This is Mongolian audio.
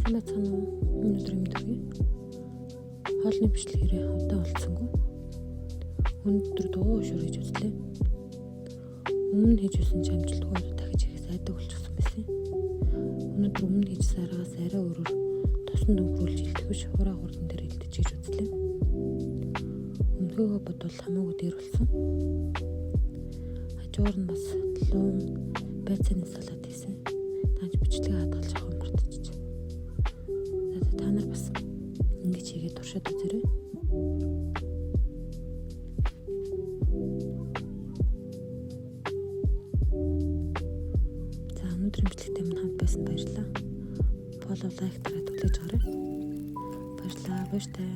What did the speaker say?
Сайн бацхан уу? Өнөөдөр юм дөрөв. Хоолны бичлэгээрээ хавтаа болцсонгүй. Өнөөдөр дугуй ушуур хийж үзлээ. Өмнө хийж үзсэн амжилтгүйгээр дахиж хийх сайдаг болчихсон байсан. Өнөөдөр өмнө хийжсэн аргаас арай өөрөөр тосон дөнгөрүүлж илтгэвч хураа хурдан дээр илтэж хийж үзлээ. Өмнөхөөгөө бодвол хамаагүй дээр болсон. Хажуугаар нь бас луун байцааны салаад хийсэн. Тааж бичлэгээ хадгалж авах мартчих. Та нар бас ингэж хийгээд туршаад үзээрэй. За өнөөдрийн бичлэгтэй минь хамт байсан баярлалаа. Follow, like дараад хүлээж аваарай. Баярлалаа. Баяртай.